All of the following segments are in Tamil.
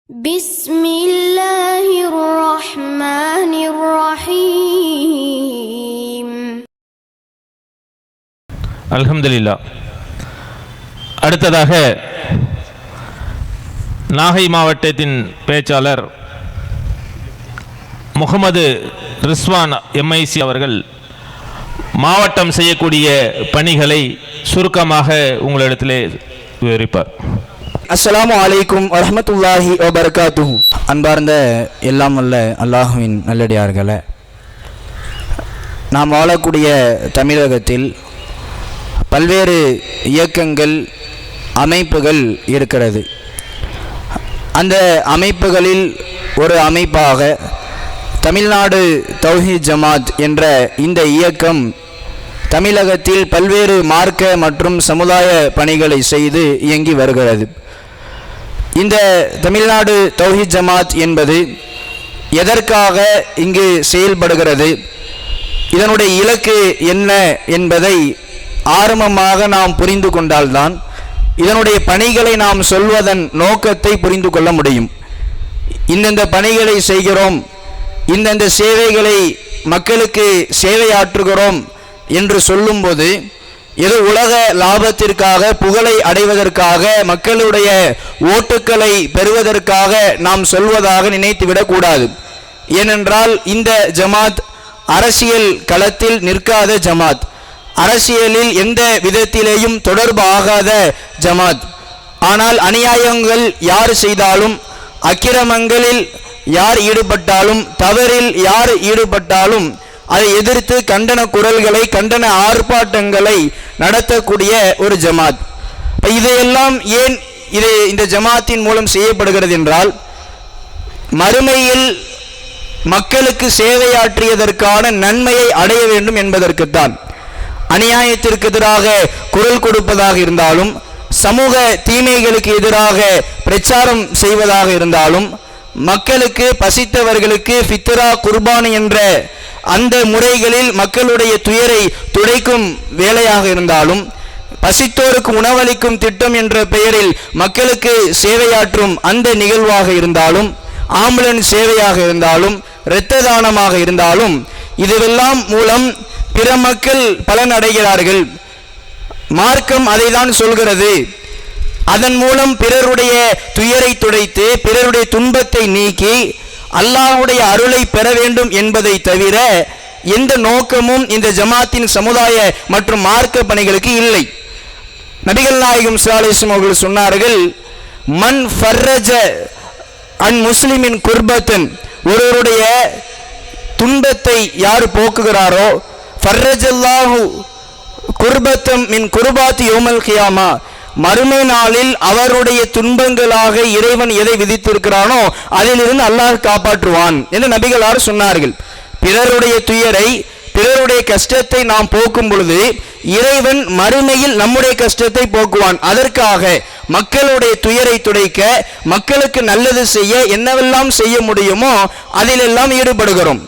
بسم الله الرحمن الرحيم. அல்ஹம்துலில்லாஹ். அடுத்ததாக நாகை மாவட்டத்தின் பேச்சாளர் முகமது ரிஸ்வான் எம்ஐசி அவர்கள் மாவட்டம் செய்யக்கூடிய பணிகளை சுருக்கமாக உங்களிடத்திலே விவரிப்பார். அஸ்ஸலாமு அலைக்கும் வரஹ்மத்துல்லாஹி வபரகாத்துஹு. அன்பார்ந்த எல்லாம் வல்ல அல்லாஹுவின் நல்லடியார்களே, நாம் வாழக்கூடிய தமிழகத்தில் பல்வேறு இயக்கங்கள், அமைப்புகள் இருக்கிறது. அந்த அமைப்புகளில் ஒரு அமைப்பாக தமிழ்நாடு தௌஹீத் ஜமாத் என்ற இந்த இயக்கம் தமிழகத்தில் பல்வேறு மார்க்க மற்றும் சமுதாய பணிகளை செய்து இயங்கி வருகிறது. இந்த தமிழ்நாடு தௌஹீத் ஜமாத் என்பது எதற்காக இங்கு செயல்படுகிறது, இதனுடைய இலக்கு என்ன என்பதை ஆரம்பமாக நாம் புரிந்து கொண்டால்தான் இதனுடைய பணிகளை நாம் சொல்வதன் நோக்கத்தை புரிந்து கொள்ள முடியும். இந்தந்த பணிகளை செய்கிறோம், இந்தந்த சேவைகளை மக்களுக்கு சேவையாற்றுகிறோம் என்று சொல்லும்போது ஏதோ உலக லாபத்திற்காக, புகழை அடைவதற்காக, மக்களுடைய ஓட்டுக்களை பெறுவதற்காக நாம் சொல்வதாக நினைத்துவிடக்கூடாது. ஏனென்றால் இந்த ஜமாத் அரசியல் களத்தில் நிற்காத ஜமாத், அரசியலில் எந்த விதத்திலேயும் தொடர்பு ஆகாத ஜமாத். ஆனால் அநியாயங்கள் யார் செய்தாலும், அக்கிரமங்களில் யார் ஈடுபட்டாலும், தவறில் யார் ஈடுபட்டாலும் அதை எதிர்த்து கண்டன குரல்களை, கண்டன ஆர்ப்பாட்டங்களை நடத்தக்கூடிய ஒரு ஜமாத். இதையெல்லாம் ஏன் இந்த ஜமாத்தின் மூலம் செய்யப்படுகிறது என்றால், மறுமையில் மக்களுக்கு சேவையாற்றியதற்கான நன்மையை அடைய வேண்டும் என்பதற்குத்தான். அநியாயத்திற்கு எதிராக குரல் கொடுப்பதாக இருந்தாலும், சமூக தீமைகளுக்கு எதிராக பிரச்சாரம் செய்வதாக இருந்தாலும், மக்களுக்கு, பசித்தவர்களுக்கு ஃபித்ரா, குர்பானி என்ற அந்த முறைகளில் மக்களுடைய துயரை துடைக்கும் வேலையாக இருந்தாலும், பசித்தோருக்கு உணவளிக்கும் திட்டம் என்ற பெயரில் மக்களுக்கு சேவையாற்றும் அந்த நிகழ்வாக இருந்தாலும், ஆம்புலன்ஸ் சேவையாக இருந்தாலும், இரத்த தானமாக இருந்தாலும், இதுவெல்லாம் மூலம் பிற மக்கள் பலன் அடைகிறார்கள். மார்க்கம் அதை தான் சொல்கிறது. அதன் மூலம் பிறருடைய துயரை துடைத்து, பிறருடைய துன்பத்தை நீக்கி அல்லாஹ்வுடைய அருளை பெற வேண்டும் என்பதை தவிர எந்த நோக்கமும் இந்த ஜமாத்தின் சமுதாய மற்றும் மார்க்க பணிகளுக்கு இல்லை. நபிகள் நாயகம் ஸல்லல்லாஹு அலைஹி வஸல்லம் அவர்கள் சொன்னார்கள், மன் ஃபர்ரஜ அன் முஸ்லிமின் குர்பத்தன், ஒருவருடைய துன்பத்தை யார் போக்குகிறாரோ, ஃபர்ரஜல்லாஹு குர்பத்தம் மின் குர்பாத்தி யௌமல் கியாமா, மறுமை நாளில் அவருடைய துன்பங்களாக இறைவன் எதை விதித்திருக்கிறானோ அதிலிருந்து அல்லாஹ் காப்பாற்றுவான் என்று நபிகளார் சொன்னார்கள். பிறருடைய துயரை, பிறருடைய கஷ்டத்தை நாம் போக்கும் பொழுது இறைவன் மறுமையில் நம்முடைய கஷ்டத்தை போக்குவான். அதற்காக மக்களுடைய துயரை துடைக்க, மக்களுக்கு நல்லது செய்ய என்னவெல்லாம் செய்ய முடியுமோ அதிலெல்லாம் ஈடுபடுகிறோம்.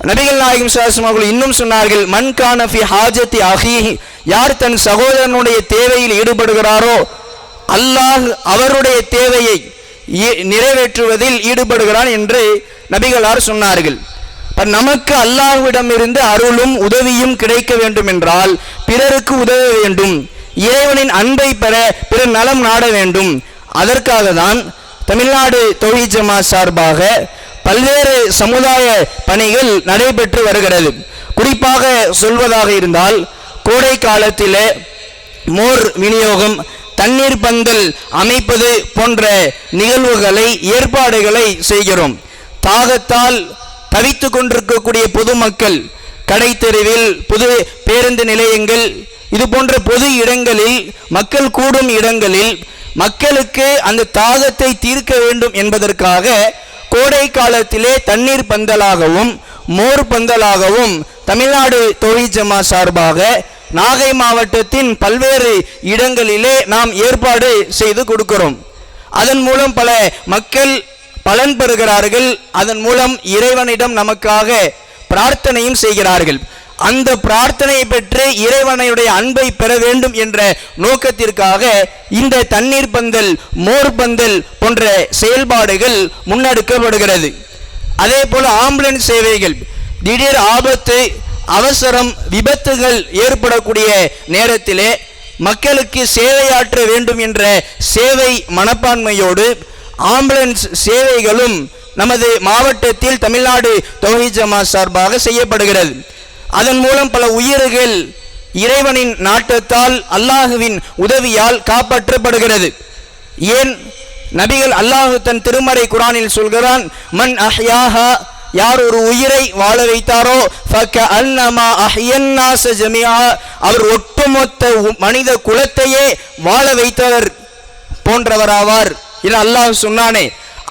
நபிகள் நாயகம் ஸல்லல்லாஹு அலைஹி வஸல்லம் இன்னும் சொன்னார்கள், மன் கான ஃபி ஹாஜத்தி அஹீஹி, யார் தன் சகோதரனுடைய தேவையில் ஈடுபடுகிறாரோ அல்லாஹ் அவருடைய தேவையை நிறைவேற்றுவதில் ஈடுபடுகிறான் என்று நபிகளார் சொன்னார்கள். நமக்கு அல்லாஹ்விடமிருந்து அருளும் உதவியும் கிடைக்க வேண்டும் என்றால் பிறருக்கு உதவ வேண்டும், இறைவனின் அன்பை பெற பிறர் நலம் நாட வேண்டும். அதற்காக தான் தமிழ்நாடு தௌஹீத் ஜமாத் சார்பாக பல்வேறு சமுதாய பணிகள் நடைபெற்று வருகிறது. குறிப்பாக சொல்வதாக இருந்தால், கோடை காலத்தில் மோர் விநியோகம், தண்ணீர் பந்தல் அமைப்பது போன்ற நிகழ்வுகளை, ஏற்பாடுகளை செய்கிறோம். தாகத்தால் தவித்து கொண்டிருக்கக்கூடிய பொதுமக்கள் கடை தெருவில், பொது பேருந்து நிலையங்கள், இது போன்ற பொது இடங்களில், மக்கள் கூடும் இடங்களில் மக்களுக்கு அந்த தாகத்தை தீர்க்க வேண்டும் என்பதற்காக கோடை காலத்திலே தண்ணீர் பந்தலாகவும் மோர் பந்தலாகவும் தமிழ்நாடு தௌஹீத் ஜமாத் சார்பாக நாகை மாவட்டத்தின் பல்வேறு இடங்களிலே நாம் ஏற்பாடு செய்து கொடுக்கிறோம். அதன் மூலம் பல மக்கள் பலன் பெறுகிறார்கள். அதன் மூலம் இறைவனிடம் நமக்காக பிரார்த்தனையும் செய்கிறார்கள். அந்த பிரார்த்தனையை பெற்று இறைவனுடைய அன்பை பெற வேண்டும் என்ற நோக்கத்திற்காக இந்த தண்ணீர் பந்தல், மோர் பந்தல் போன்ற செயல்பாடுகள் முன்னெடுக்கப்படுகிறது. அதே போல ஆம்புலன்ஸ் சேவைகள், திடீர் ஆபத்து, அவசரம், விபத்துகள் ஏற்படக்கூடிய நேரத்திலே மக்களுக்கு சேவையாற்ற வேண்டும் என்ற சேவை மனப்பான்மையோடு ஆம்புலன்ஸ் சேவைகளும் நமது மாவட்டத்தில் தமிழ்நாடு தௌஹீத் ஜமாத் சார்பாக செய்யப்படுகிறது. அதன் மூலம் பல உயிர்கள் இறைவனின் நாட்டத்தால், அல்லாஹுவின் உதவியால் காப்பாற்றப்படுகிறது. ஏன் நபிகள், அல்லாஹு தன் திருமறை குரானில் சொல்கிறான், மன் அஹ்யாஹா, யார் ஒரு உயிரை வாழ வைத்தாரோ ஃபகஅன்னமா அஹ்யன்னாஸ ஜமீஆ, அவர் ஒட்டுமொத்த மனித குலத்தையே வாழ வைத்தவர் போன்றவராவார் என அல்லாஹ் சொன்னானே.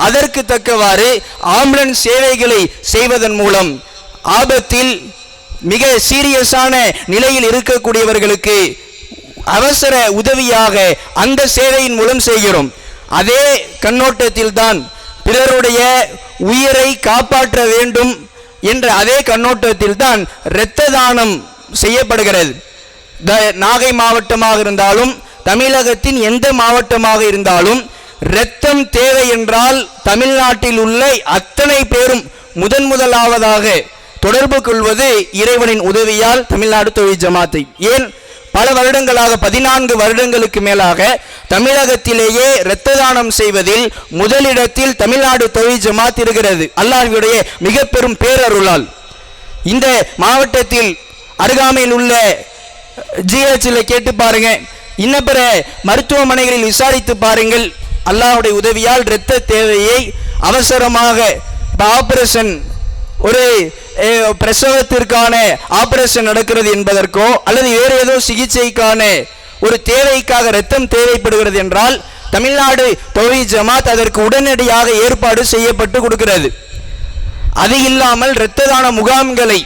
அதற்கு தக்கவாறு ஆம்புலன்ஸ் சேவைகளை செய்வதன் மூலம் ஆபத்தில் மிக சீரியஸான நிலையில் இருக்கக்கூடியவர்களுக்கு அவசர உதவியாக அந்த சேவையின் மூலம் செய்கிறோம். அதே கண்ணோட்டத்தில் தான் பிறருடைய உயிரை காப்பாற்ற வேண்டும் என்ற அதே கண்ணோட்டத்தில் தான் இரத்த தானம் செய்யப்படுகிறது. நாகை மாவட்டமாக இருந்தாலும் தமிழகத்தின் எந்த மாவட்டமாக இருந்தாலும் இரத்தம் தேவை என்றால் தமிழ்நாட்டில் உள்ள அத்தனை பேரும் முதலாவதாக தொடர்பு கொள்வது இறைவனின் உதவியால் தமிழ்நாடு தௌஹீத் ஜமாத்தை. ஏன் பல வருடங்களாக, 14 வருடங்களுக்கு மேலாக தமிழகத்திலேயே இரத்த தானம் செய்வதில் முதலிடத்தில் தமிழ்நாடு தௌஹீத் ஜமாத் இருக்கிறது. அல்லாஹ்வுடைய மிக பெரும் பேரருளால் இந்த மாவட்டத்தில் அருகாமையில் உள்ள ஜிஹெச்சில் கேட்டு பாருங்க, இன்னபிற மருத்துவமனைகளில் விசாரித்து பாருங்கள். அல்லாஹ்வுடைய உதவியால் இரத்த தேவையை அவசரமாக ஆபரேஷன், ஒரு பிரசவத்திற்கான ஆபரேஷன் நடக்கிறது என்பதற்கோ அல்லது வேறு ஏதோ சிகிச்சைக்கான ஒரு தேவைக்காக இரத்தம் தேவைப்படுகிறது என்றால் தமிழ்நாடு தௌஹீத் ஜமாத் அதற்கு உடனடியாக ஏற்பாடு செய்யப்பட்டு கொடுக்கிறது. அது இல்லாமல் இரத்த தான முகாம்களை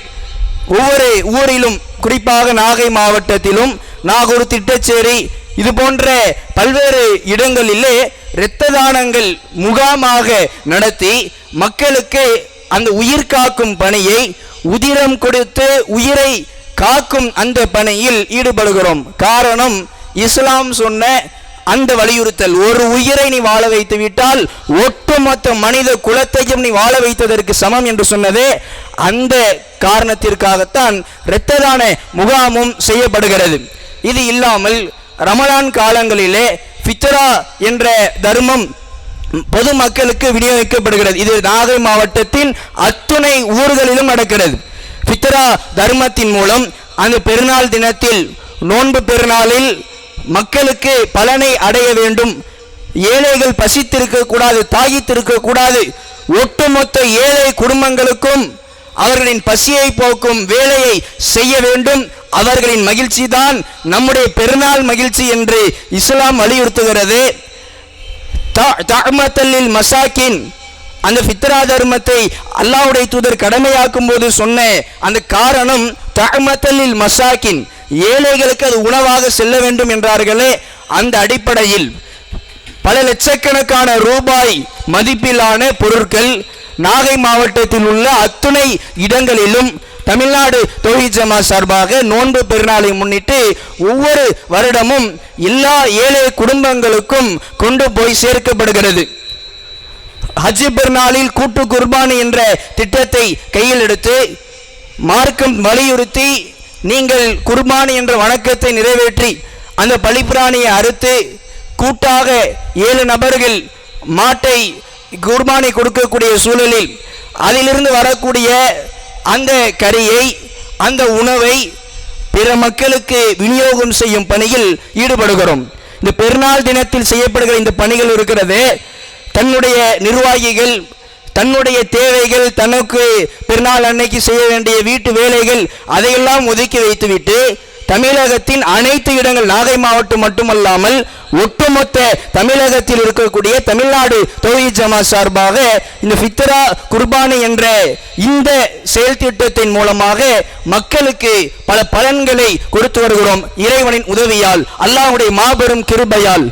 ஒவ்வொரு ஊரிலும், குறிப்பாக நாகை மாவட்டத்திலும் நாகூர், திட்டச்சேரி இது போன்ற பல்வேறு இடங்களிலே இரத்த தானங்கள் முகாமாக நடத்தி மக்களுக்கு அந்த உயிர் காக்கும் பணியை, உதிரம் கொடுத்து உயிரை காக்கும் அந்த பணியில் ஈடுபடுகிறோம். காரணம், இஸ்லாம் சொன்ன அந்த வலியுறுத்தல், ஒரு உயிரை நீ வாழ வைத்து விட்டால் ஒட்டுமொத்த மனித குலத்தையும் நீ வாழ வைத்ததற்கு சமம் என்று சொன்னதே அந்த காரணத்திற்காகத்தான் இரத்த தான முகாமும் செய்யப்படுகிறது. இது இல்லாமல் ரமலான் காலங்களிலே ஃபித்ரா என்ற தர்மம் பொதுமக்களுக்கு விநியோகிக்கப்படுகிறது. இது நாகை மாவட்டத்தின் அத்துணை ஊர்களிலும் நடக்கிறது. ஃபித்ரா தர்மத்தின் மூலம் அந்த பெருநாள் தினத்தில், நோன்பு பெருநாளில் மக்களுக்கு பலனை அடைய வேண்டும், ஏழைகள் பசித்திருக்க கூடாது, தாகித்திருக்க கூடாது, ஒட்டுமொத்த ஏழை குடும்பங்களுக்கும் அவர்களின் பசியை போக்கும் வேலையை செய்ய வேண்டும். அவர்களின் மகிழ்ச்சி தான் நம்முடைய பெருநாள் மகிழ்ச்சி என்று இஸ்லாம் வலியுறுத்துகிறது. தஅமத்தல் மசாக்கின், அந்த ஃபித்ரா தர்மத்தை அல்லாஹ்வுடைய தூதர் கடமையாக்கும் போது சொன்ன அந்த காரணம் தஅமத்தல் மசாக்கின், ஏழைகளுக்கு அது உணவாக செல்ல வேண்டும் என்றார்களே. அந்த அடிப்படையில் பல லட்சக்கணக்கான ரூபாய் மதிப்பிலான பொருட்கள் நாகை மாவட்டத்தில் உள்ள அத்துணை இடங்களிலும் தமிழ்நாடு தௌஹீத் ஜமாத் சார்பாக நோன்பு பெருநாளை முன்னிட்டு ஒவ்வொரு வருடமும் எல்லா ஏழை குடும்பங்களுக்கும் கொண்டு போய் சேர்க்கப்படுகிறது. ஹஜ் பெருநாளில் கூட்டு குர்பானி என்ற திட்டத்தை கையில் எடுத்து மார்க்கம் வலியுறுத்தி, நீங்கள் குர்பானி என்ற வணக்கத்தை நிறைவேற்றி அந்த பலிப்பிராணியை அறுத்து கூட்டாக 7 நபர்கள் மாட்டை குர்பானி கொடுக்கக்கூடிய சூழலில் அதிலிருந்து வரக்கூடிய அந்த கறியை, அந்த உணவை பிற மக்களுக்கு விநியோகம் செய்யும் பணியில் ஈடுபடுகிறோம். இந்த பெருநாள் தினத்தில் செய்யப்படுகிற இந்த பணிகள் இருக்கிறது, தன்னுடைய நிர்வாகிகள் தன்னுடைய தேவைகள், தனக்கு பெருநாள் அன்னைக்கு செய்ய வேண்டிய வீட்டு வேலைகள் அதையெல்லாம் ஒதுக்கி வைத்துவிட்டு தமிழகத்தின் அனைத்து இடங்கள், நாகை மாவட்டம் மட்டுமல்லாமல் ஒட்டுமொத்த தமிழகத்தில் இருக்கக்கூடிய தமிழ்நாடு தௌஹீத் ஜமாத் சார்பாக இந்த ஃபித்ரா குர்பானி என்ற இந்த செயல் திட்டத்தின் மூலமாக மக்களுக்கு பல பலன்களை கொடுத்து வருகிறோம். இறைவனின் உதவியால், அல்லாஹ்வுடைய மாபெரும் கிருபையால்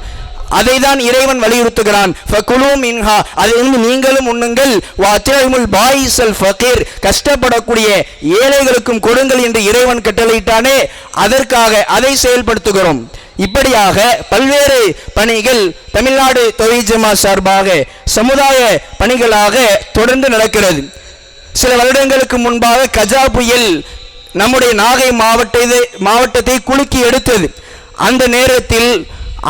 அதை தான் இறைவன் வலியுறுத்துகிறான். ஃபகுலூ மின்ஹா, அதிலிருந்து நீங்களும் உண்ணுங்கள். வஅத்இமுல் பாயிஸல் ஃபகீர், கஷ்டப்படக்கூடிய ஏழைகளுக்கும் கொடுங்கள் என்று இறைவன் கட்டளையிட்டானே, அதற்காக அதை செயல்படுத்துகிறோம். இப்படியாக பல்வேறு பணிகள் தமிழ்நாடு தௌஹீத் ஜமாத் சார்பாக சமுதாய பணிகளாக தொடர்ந்து நடக்கிறது. சில வருடங்களுக்கு முன்பாக கஜா புயல் நம்முடைய நாகை மாவட்டத்தை குலுக்கி எடுத்தது. அந்த நேரத்தில்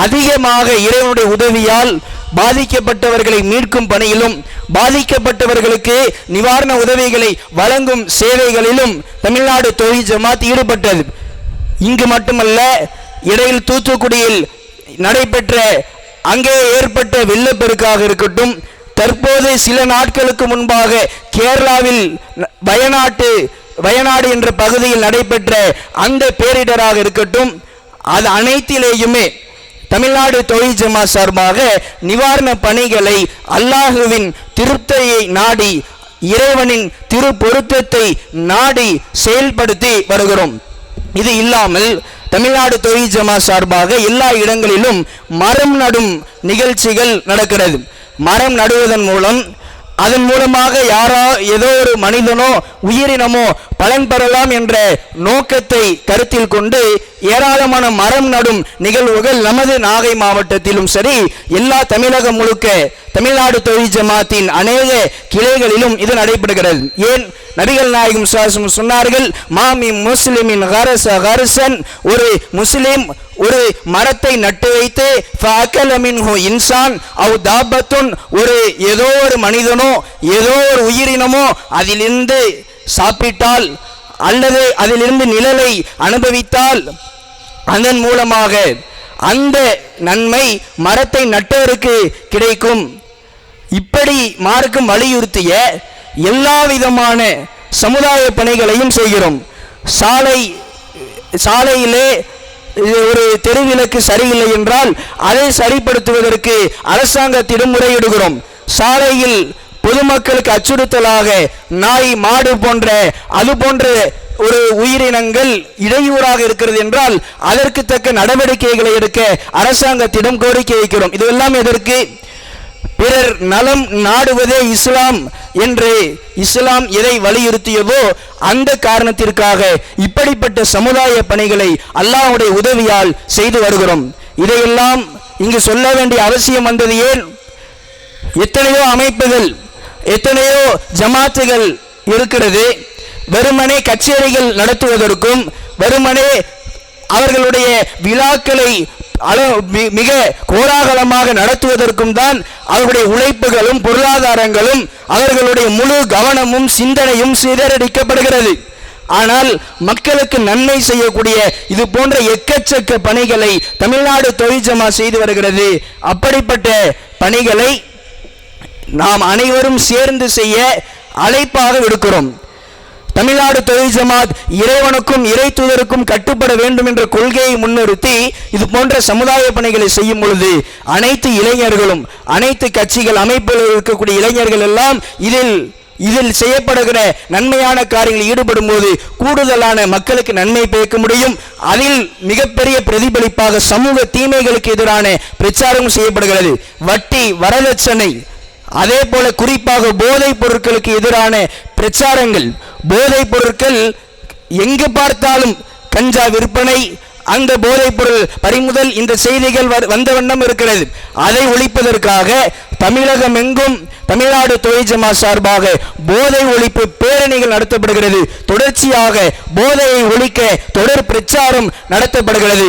அதிகமாக இறைவனுடைய உதவியால் பாதிக்கப்பட்டவர்களை மீட்கும் பணியிலும் பாதிக்கப்பட்டவர்களுக்கு நிவாரண உதவிகளை வழங்கும் சேவைகளிலும் தமிழ்நாடு தௌஹீத் ஜமாத் ஈடுபட்டது. இங்கு மட்டுமல்ல, இடையில் தூத்துக்குடியில் நடைபெற்ற அங்கே ஏற்பட்ட வெள்ளப்பெருக்காக இருக்கட்டும், தற்போது சில நாட்களுக்கு முன்பாக கேரளாவில் வயநாடு என்ற பகுதியில் நடைபெற்ற அந்த பேரிடராக இருக்கட்டும், அது அனைத்திலேயுமே தமிழ்நாடு தௌஹீத் ஜமாத் சார்பாக நிவாரண பணிகளை அல்லாஹுவின் திருப்தியை நாடி, இறைவனின் திரு பொருத்தத்தை நாடி செயல்படுத்தி வருகிறோம். இது இல்லாமல் தமிழ்நாடு தௌஹீத் ஜமாத் சார்பாக எல்லா இடங்களிலும் மரம் நடும் நிகழ்ச்சிகள் நடக்கிறது. மரம் நடுவதன் மூலம் அதன் மூலமாக ஏதோ ஒரு மனிதனோ உயிரினமோ பலன் பெறலாம் என்ற நோக்கத்தை கருத்தில் கொண்டு ஏராளமான மரம் நடும் நிகழ்வுகள் நமது நாகை மாவட்டத்திலும் சரி, எல்லா தமிழகம் முழுக்க தமிழ்நாடு தௌஹீத் ஜமாத்தின் அநேக கிளைகளிலும் இது நடைபெறுகிறது. ஏன் நபிகள் நாயகம் ஸல்லல்லாஹு அலைஹி சொன்னார்கள், மாமி முஸ்லிமின் கரசன், ஒரு முஸ்லிம் ஒரு மரத்தை நட்டு வைத்து ஃபஅகல மின்ஹு இன்சான் அவ் தாபத்துன், ஏதோ ஒரு மனிதனோ ஏதோ ஒரு உயிரினமோ அதிலிருந்து சாப்பிட்டால் அல்லது அதிலிருந்து நிழலை அனுபவித்தால் அதன் மூலமாக அந்த நன்மை மரத்தை நட்டவருக்கு கிடைக்கும். இப்படி மார்க்கம் வலியுறுத்திய எல்லா விதமான சமுதாய பணிகளையும் செய்கிறோம். சாலையிலே ஒரு தெருவிளக்கு சரியில்லை என்றால் அதை சரிப்படுத்துவதற்கு அரசாங்கத்திடம் முறையிடுகிறோம். சாலையில் பொதுமக்களுக்கு அச்சுறுத்தலாக நாய் மாடு அது போன்ற ஒரு உயிரினங்கள் இடையூறாக இருக்கிறது என்றால் அதற்கு தக்க நடவடிக்கைகளை எடுக்க அரசாங்கத்திடம் கோரிக்கை வைக்கிறோம். இதெல்லாம் எதற்கு? பிறர் நலம் நாடுவதே இஸ்லாம் என்று இஸ்லாம் எதை வலியுறுத்தியதோ அந்த காரணத்திற்காக இப்படிப்பட்ட சமுதாய பணிகளை அல்லாஹ்வுடைய உதவியால் செய்து வருகிறோம். இதையெல்லாம் இங்கு சொல்ல வேண்டிய அவசியம் வந்தது ஏன்? எத்தனையோ அமைப்புகள், எத்தனையோ ஜமாத்துகள் இருக்கிறது. வெறுமனே கச்சேரிகள் நடத்துவதற்கும், வெறுமனே அவர்களுடைய விழாக்களை மிக கோலாகலமாக நடத்துவதற்கும் தான் அவர்களுடைய உழைப்புகளும் பொருளாதாரங்களும் அவர்களுடைய முழு கவனமும் சிந்தனையும் சிதறடிக்கப்படுகிறது. ஆனால் மக்களுக்கு நன்மை செய்யக்கூடிய இது போன்ற எக்கச்சக்க பணிகளை தமிழ்நாடு தௌஹீத் ஜமாத் செய்து வருகிறது. அப்படிப்பட்ட பணிகளை நாம் அனைவரும் சேர்ந்து செய்ய அழைப்பாக விடுக்கிறோம். தமிழ்நாடு தௌஹீத் ஜமாத் இறைவனுக்கும் இறை தூதருக்கும் கட்டுப்பட வேண்டும் என்ற கொள்கையை முன்னிறுத்தி இது போன்ற சமுதாய பணிகளை செய்யும் பொழுது அனைத்து இளைஞர்களும், அனைத்து கட்சிகள் அமைப்புகளில் இருக்கக்கூடிய இளைஞர்கள் எல்லாம் இதில் செய்யப்படுகிற நன்மையான காரியங்களில் ஈடுபடும் போது கூடுதலான மக்களுக்கு நன்மை பயக்க முடியும். அதில் மிகப்பெரிய பிரதிபலிப்பாக சமூக தீமைகளுக்கு எதிரான பிரச்சாரம் செய்யப்படுகிறது. வட்டி, வரதட்சணை, அதே போல குறிப்பாக போதைப் பொருட்களுக்கு எதிரான பிரச்சாரங்கள். போதைப் பொருட்கள் எங்கு பார்த்தாலும் கஞ்சா விற்பனை, அந்த போதைப் பொருள் பறிமுதல், இந்த செய்திகள் வந்த வண்ணம் இருக்கிறது. அதை ஒழிப்பதற்காக தமிழகம் எங்கும் தமிழ்நாடு தௌஹீத் ஜமாத் சார்பாக போதை ஒழிப்பு பேரணிகள் நடத்தப்படுகிறது. தொடர்ச்சியாக போதையை ஒழிக்க தொடர் பிரச்சாரம் நடத்தப்படுகிறது.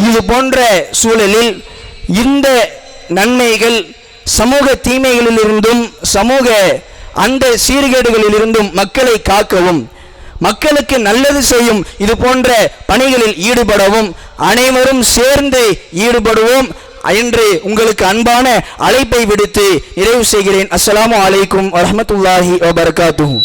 இது போன்ற சூழலில் இந்த நன்மைகள் சமூக தீமைகளிலிருந்தும் சமூக அந்த சீர்கேடுகளில் இருந்தும் மக்களை காக்கவும், மக்களுக்கு நல்லது செய்யும் இது போன்ற பணிகளில் ஈடுபடவும் அனைவரும் சேர்ந்து ஈடுபடுவோம் என்று உங்களுக்கு அன்பான அழைப்பை விடுத்து நிறைவு செய்கிறேன். அஸ்ஸலாமு அலைக்கும் வரஹ்மத்துல்லாஹி வபரகாத்துஹு.